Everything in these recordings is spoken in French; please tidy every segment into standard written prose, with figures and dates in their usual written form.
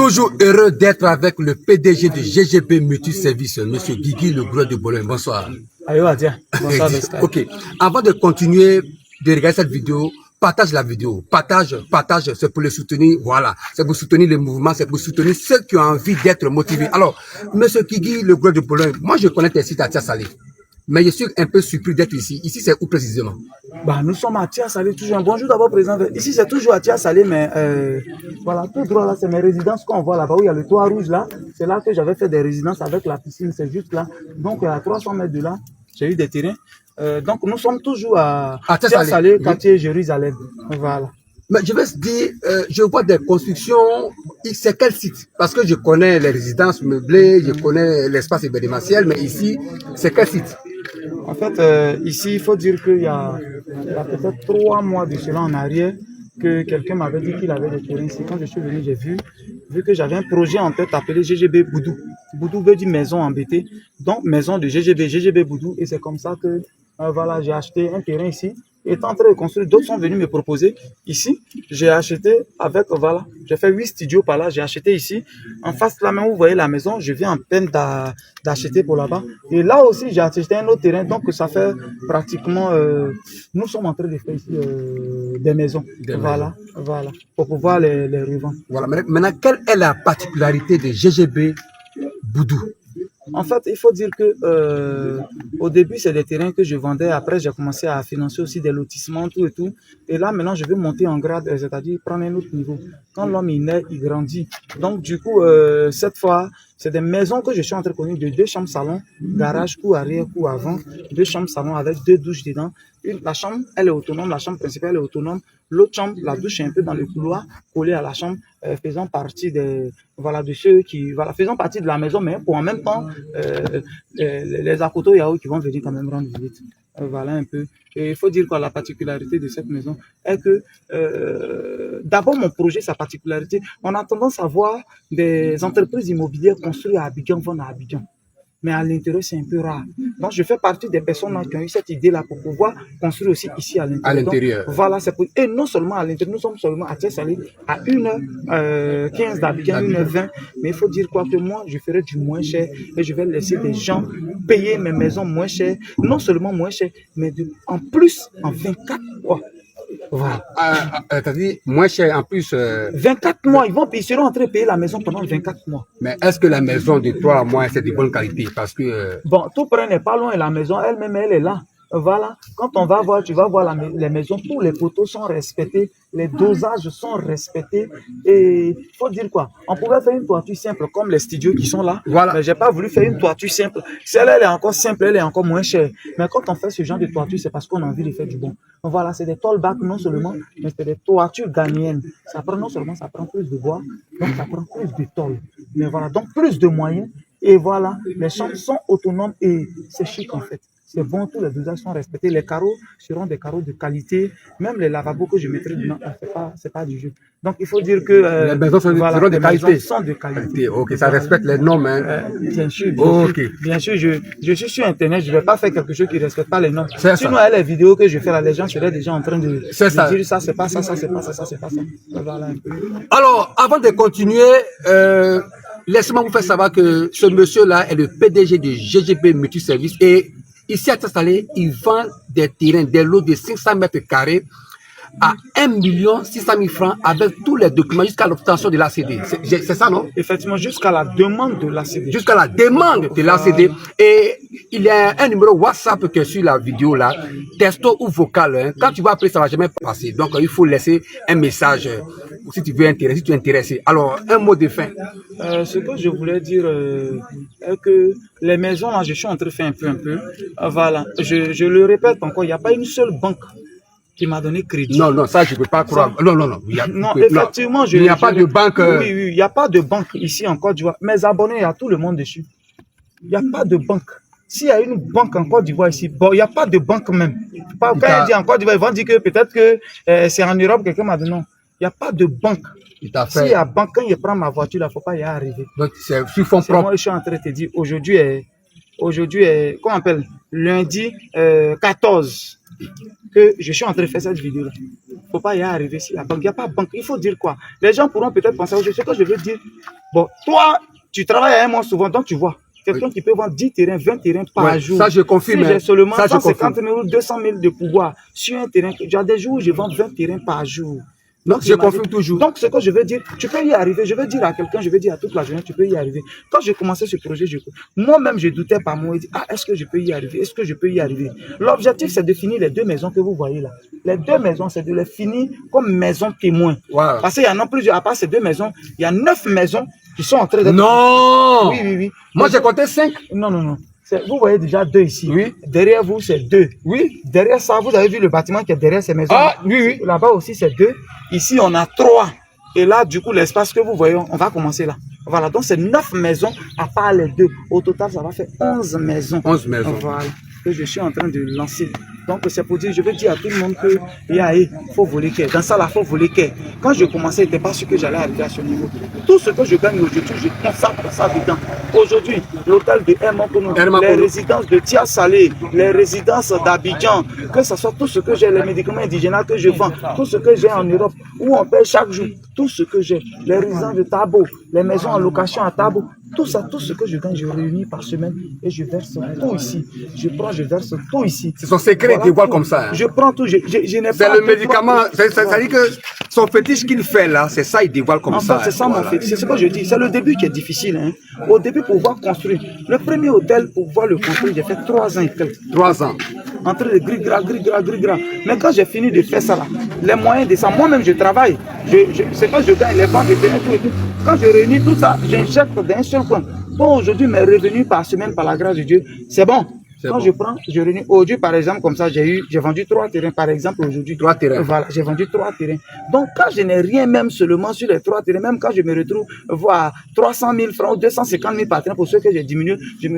Toujours heureux d'être avec le PDG de GGB Multiservice, M. Guigui Le Gros de Bologne. Bonsoir. Bonsoir. Ok. Avant de continuer de regarder cette vidéo, partage la vidéo. Partage, c'est pour le soutenir. Voilà. C'est pour soutenir le mouvement, c'est pour soutenir ceux qui ont envie d'être motivés. Alors, M. Guigui Le Gros de Bologne, moi je connais tes sites à Tia Salé. Mais je suis un peu surpris d'être ici. Ici, c'est où précisément? Nous sommes à Tia Salé, toujours un bonjour d'abord président. Ici, c'est toujours à Tia Salé, mais voilà, tout droit là, c'est mes résidences qu'on voit là-bas où il y a le toit rouge là. C'est là que j'avais fait des résidences avec la piscine, c'est juste là. Donc, à 300 mètres de là, j'ai eu des terrains. Donc, nous sommes toujours à Tia Salé, quartier Jérusalem. Voilà. Mais je vais se dire, je vois des constructions, c'est quel site? Parce que je connais les résidences meublées, je connais l'espace événementiel, mais ici, c'est quel site? En fait, ici, il faut dire qu'il y a peut-être 3 mois de cela en arrière que quelqu'un m'avait dit qu'il avait des terrains ici. Quand je suis venu, j'ai vu que j'avais un projet en tête appelé GGB Boudou. Boudou veut dire maison embêtée, donc maison de GGB Boudou. Et c'est comme ça que voilà, j'ai acheté un terrain ici. Étant en train de construire, d'autres sont venus me proposer. Ici, j'ai acheté avec, voilà, j'ai fait 8 studios par là, j'ai acheté ici. En face là même, vous voyez la maison, je viens en peine d'acheter pour là-bas. Et là aussi, j'ai acheté un autre terrain, donc ça fait pratiquement, nous sommes en train de faire ici des maisons. Voilà, pour pouvoir les revendre. Voilà, maintenant, quelle est la particularité de GGB Boudou? En fait, il faut dire que au début, c'est des terrains que je vendais. Après, j'ai commencé à financer aussi des lotissements, tout et tout. Et là, maintenant, je veux monter en grade, c'est-à-dire prendre un autre niveau. Quand l'homme il naît, il grandit. Donc, du coup, cette fois, c'est des maisons que je suis en train de connaître de 2 chambres salon, garage, cour arrière, cour avant, 2 chambres salon avec 2 douches dedans. La chambre, elle est autonome, la chambre principale est autonome. L'autre chambre, la douche est un peu dans le couloir, collée à la chambre, faisant partie de ceux qui, faisant partie de la maison, mais pour en même temps, les Akoto Yao qui vont venir quand même rendre visite. Voilà un peu. Et il faut dire que la particularité de cette maison est que, d'abord mon projet, sa particularité, on a tendance à voir des entreprises immobilières construites à Abidjan, vendre à Abidjan. Mais à l'intérieur, c'est un peu rare. Donc, je fais partie des personnes qui ont eu cette idée-là pour pouvoir construire aussi ici à l'intérieur. Voilà, c'est pour... Et non seulement à l'intérieur, nous sommes seulement à Tia Salé, à 1h15 d'Abidjan, 1h20. Mais il faut dire quoi que moi, je ferai du moins cher et je vais laisser des gens payer mes maisons moins cher. Non seulement moins cher, mais en plus, en 24 mois. Voilà. T'as dit moins cher en plus. 24 mois, ils seront en train de payer la maison pendant 24 mois. Mais est-ce que la maison de 3 mois, c'est de bonne qualité? Parce que. Bon, tout près n'est pas loin et la maison elle-même, elle est là. Voilà, quand on va voir, tu vas voir les maisons, tous les poteaux sont respectés, les dosages sont respectés. Et il faut dire quoi? On pouvait faire une toiture simple comme les studios qui sont là. Voilà. Mais j'ai pas voulu faire une toiture simple. Celle-là, elle est encore simple, elle est encore moins chère. Mais quand on fait ce genre de toiture, c'est parce qu'on a envie de faire du bon. Donc voilà, c'est des tallbacks non seulement, mais c'est des toitures ghanéennes. Ça prend non seulement, ça prend plus de bois, donc ça prend plus de tôle. Mais voilà, donc plus de moyens. Et voilà, les chambres sont autonomes et c'est chic en fait. C'est bon, tous les dosages sont respectés. Les carreaux seront des carreaux de qualité. Même les lavabos que je mettrai dedans, c'est pas du jeu. Donc, il faut dire que les maisons seront de qualité. Sont de qualité. Ok, ça respecte les normes. Hein. Bien sûr. Bien sûr, je suis sur Internet. Je ne vais pas faire quelque chose qui ne respecte pas les normes. Sinon, les vidéos que je fais là, les gens seraient déjà en train de dire ça, c'est pas ça, ça, c'est pas ça, ça, c'est pas ça. Voilà un peu. Alors, avant de continuer, laissez-moi vous faire savoir que ce monsieur-là est le PDG de GGB Multiservice et ici à Tia Salé, il vend des terrains, des lots de 500 mètres carrés à 1 600 000 francs avec tous les documents jusqu'à l'obtention de l'ACD. C'est ça, non? Effectivement, jusqu'à la demande de l'ACD. Jusqu'à la demande de l'ACD. Et il y a un numéro WhatsApp qui est sur la vidéo là, texto ou vocal. Hein. Quand tu vas appeler, ça ne va jamais passer. Donc, il faut laisser un message si tu veux intéresser, si tu es intéressé. Alors, un mot de fin. Ce que je voulais dire est que les maisons, là, je suis en train de faire un peu. Voilà. Je le répète encore, il n'y a pas une seule banque qui m'a donné crédit. Non, ça, je ne peux pas croire. Non. Non, effectivement, il n'y a pas de banque. Oui, il n'y a pas de banque ici en Côte d'Ivoire. Mes abonnés, il y a tout le monde dessus. Il n'y a pas de banque. S'il y a une banque en Côte d'Ivoire ici, bon, il n'y a pas de banque même. Quand on dit en Côte d'Ivoire, ils vont dire que peut-être que c'est en Europe, quelqu'un m'a dit non. Il n'y a pas de banque. S'il y a banque, quand je prends ma voiture, il ne faut pas y arriver. Donc, c'est sur fonds propres. Moi, je suis en train de te dire, aujourd'hui est, comment on appelle, lundi 14, que je suis en train de faire cette vidéo-là. Il ne faut pas y arriver s'il y a banque. Il n'y a pas de banque. Il faut dire quoi? Les gens pourront peut-être penser, ce que je veux dire, Bon, toi, tu travailles à un mois souvent, donc tu vois. Quelqu'un qui peut vendre 10 terrains, 20 terrains par jour. Ça, je confirme. Si j'ai seulement ça, 150 000 ou 200 000 de pouvoir sur un terrain, j'ai des jours où je vends 20 terrains par jour. Donc, je confirme toujours. Donc, ce que je veux dire, tu peux y arriver. Je veux dire à quelqu'un, je veux dire à toute la journée, tu peux y arriver. Quand j'ai commencé ce projet, moi-même, je doutais par moi. Je dis, est-ce que je peux y arriver? Est-ce que je peux y arriver? L'objectif, c'est de finir les 2 maisons que vous voyez là. Les 2 maisons, c'est de les finir comme maisons témoins. Wow. Parce qu'il y en a plusieurs. À part ces 2 maisons, il y a 9 maisons qui sont en train d'être... Non! Oui, oui, oui. Moi, j'ai compté 5. Non, non, non. Vous voyez déjà 2 ici. Oui. Derrière vous, c'est 2. Oui. Derrière ça, vous avez vu le bâtiment qui est derrière ces maisons. Ah, oui, oui. Là-bas aussi, c'est 2. Ici, on a 3. Et là, du coup, l'espace que vous voyez, on va commencer là. Voilà, donc c'est 9 maisons à part les 2. Au total, ça va faire 11 maisons. 11 maisons. Voilà, que je suis en train de lancer. Donc, c'est pour dire, je veux dire à tout le monde que, faut voler qu'est. Dans ça, là, faut voler qu'est. Quand je commençais, je n'étais pas sûr que j'allais arriver à ce niveau. Tout ce que je gagne aujourd'hui, je consacre ça dedans. Aujourd'hui, l'hôtel de Hermankono, les résidences de Tia Salé, les résidences d'Abidjan, que ce soit tout ce que j'ai, les médicaments indigènes que je vends, tout ce que j'ai en Europe, où on paie chaque jour, tout ce que j'ai, les résidences de Tabo, les maisons en location à Tabo, tout ça, tout ce que je gagne, je réunis par semaine et je verse tout ici. Je prends, je verse tout ici. C'est son secret, voilà, dévoile comme ça. Hein. Je prends tout, je n'ai pas... C'est le médicament, ça dit que son fétiche qu'il fait là, c'est ça, il dévoile comme ça. En fait, c'est ça mon fétiche, c'est ce que je dis. C'est le début qui est difficile. Hein. Au début, pour pouvoir construire. Le premier hôtel, pour pouvoir le construire, j'ai fait 3 ans et quelques. 3 ans. En train de gris-gras. Mais quand j'ai fini de faire ça là, les moyens de ça, moi-même je travaille. C'est quand je gagne les banques, tout et tout. Quand je réunis tout ça, j'injecte d'un seul coin. Bon, aujourd'hui, mes revenus par semaine, par la grâce de Dieu, c'est bon. Quand je prends, je réunis. Aujourd'hui, par exemple, comme ça, j'ai vendu 3 terrains, par exemple, aujourd'hui. 3 terrains. Voilà, j'ai vendu 3 terrains. Donc, quand je n'ai rien, même seulement sur les 3 terrains, même quand je me retrouve voir 300 000 francs ou 250 000 par terrain pour ceux que j'ai diminué,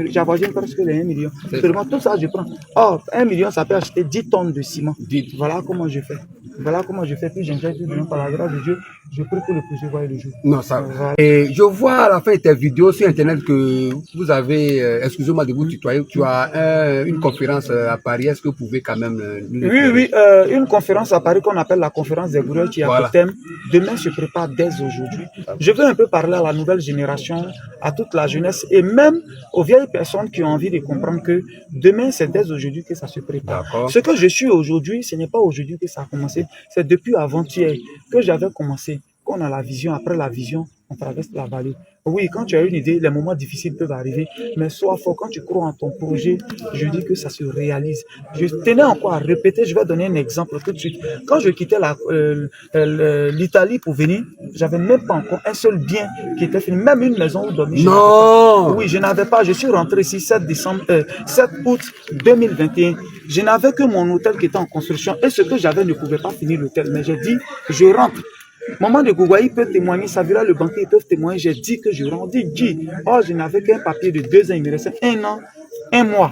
j'avoisine presque les 1 million. Seulement, tout ça, je prends. Or, 1 million, ça peut acheter 10 tonnes de ciment. Voilà comment je fais. Voilà comment je fais. Puis, j'injecte par la grâce de Dieu. Je prie que le projet voie le jour. Non, ça. Voilà. Et je vois à la fin de tes vidéos sur Internet que vous avez, excusez-moi de vous tutoyer, tu as une conférence à Paris. Est-ce que vous pouvez quand même nous Oui, une conférence à Paris qu'on appelle la conférence des gourous qui a pour thème demain se prépare dès aujourd'hui. Je veux un peu parler à la nouvelle génération, à toute la jeunesse et même aux vieilles personnes qui ont envie de comprendre que demain c'est dès aujourd'hui que ça se prépare. Ce que je suis aujourd'hui, ce n'est pas aujourd'hui que ça a commencé, c'est depuis avant-hier que j'avais commencé. Qu'on a la vision, après la vision, on traverse la vallée. Oui, quand tu as une idée, les moments difficiles peuvent arriver, mais sois fort. Quand tu crois en ton projet, je dis que ça se réalise. Je tenais encore à répéter, je vais donner un exemple tout de suite. Quand je quittais l'Italie pour venir, j'avais même pas encore un seul bien qui était fini, même une maison où dormir. Non! Oui, je n'avais pas. Je suis rentré ici 7 août 2021. Je n'avais que mon hôtel qui était en construction et ce que j'avais ne pouvait pas finir l'hôtel. Mais j'ai dit, je rentre. Maman de Gougaï peut témoigner, Savira le banquier peuvent témoigner. J'ai dit que je rendis Guy. Oh, je n'avais qu'un papier de 2 ans, il me restait 1 an, 1 mois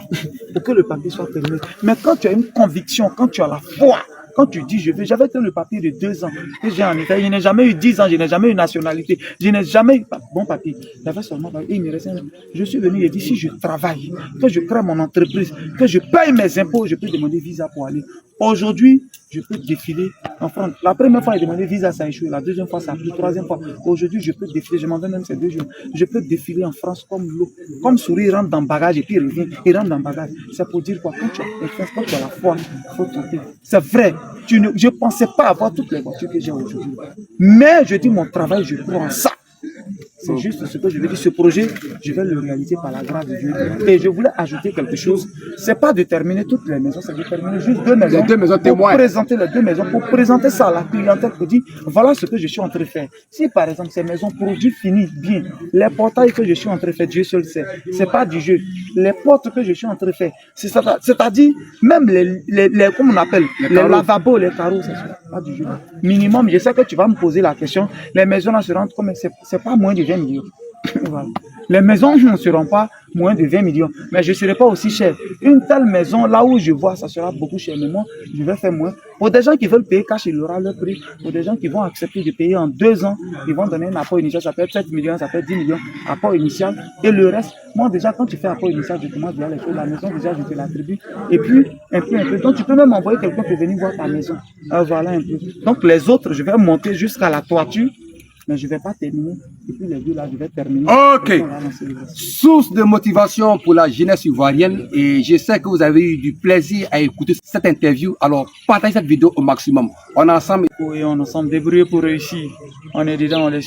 pour que le papier soit terminé. Mais quand tu as une conviction, quand tu as la foi, quand tu dis je vais, j'avais que le papier de 2 ans que j'ai en Italie, je n'ai jamais eu 10 ans, je n'ai jamais eu nationalité, je n'ai jamais eu bon papier. J'avais seulement papier, il me restait 1 an. Je suis venu et dit si je travaille, que je crée mon entreprise, que je paye mes impôts, je peux demander visa pour aller. Aujourd'hui, je peux défiler en France. La première fois, j'ai demandé visa, ça a échoué. La deuxième fois, ça a pris. 3e fois. Aujourd'hui, je peux défiler. Je m'en vais même ces 2 jours. Je peux défiler en France comme l'eau. Comme souris rentre dans le bagage et puis il revient. Il rentre dans le bagage. C'est pour dire quoi? Quand tu as confiance, quand tu as la foi, il faut tenter. C'est vrai. Je ne pensais pas avoir toutes les voitures que j'ai aujourd'hui. Mais je dis mon travail, je prends ça. C'est juste ce que je veux dire. Ce projet, je vais le réaliser par la grâce de Dieu. Et je voulais ajouter quelque chose. C'est pas de terminer toutes les maisons, c'est de terminer juste 2 maisons. Les 2 maisons témoins. Pour présenter les 2 maisons, pour présenter ça à la clientèle, pour dire voilà ce que je suis en train de faire. Si par exemple ces maisons produisent fini bien, les portails que je suis en train de faire, Dieu seul sait. C'est pas du jeu. Les portes que je suis en train de faire, c'est-à-dire même les comment on appelle, les lavabos, les carreaux, c'est pas du jeu. Minimum, je sais que tu vas me poser la question. Les maisons là se rendent comme c'est pas moins de 20 millions. Voilà. Les maisons ne seront pas moins de 20 millions, mais je ne serai pas aussi cher. Une telle maison, là où je vois, ça sera beaucoup cher, mais moi, je vais faire moins. Pour des gens qui veulent payer cash, il aura leur prix. Pour des gens qui vont accepter de payer en 2 ans, ils vont donner un apport initial, ça peut être 7 millions, ça peut être 10 millions, apport initial. Et le reste, moi déjà, quand tu fais apport initial, je commence déjà les choses. La maison, déjà, je te l'attribue. Et puis, un peu. Donc, tu peux même envoyer quelqu'un pour venir voir ta maison. Voilà un peu. Donc, les autres, je vais monter jusqu'à la toiture. mais je ne vais pas terminer. Et puis les deux là, je vais terminer. Ok. Et on va lancer le reste. Source de motivation pour la jeunesse ivoirienne et je sais que vous avez eu du plaisir à écouter cette interview. Alors, partagez cette vidéo au maximum. On est ensemble. Et on s'en débrouille pour réussir. On est dedans, on est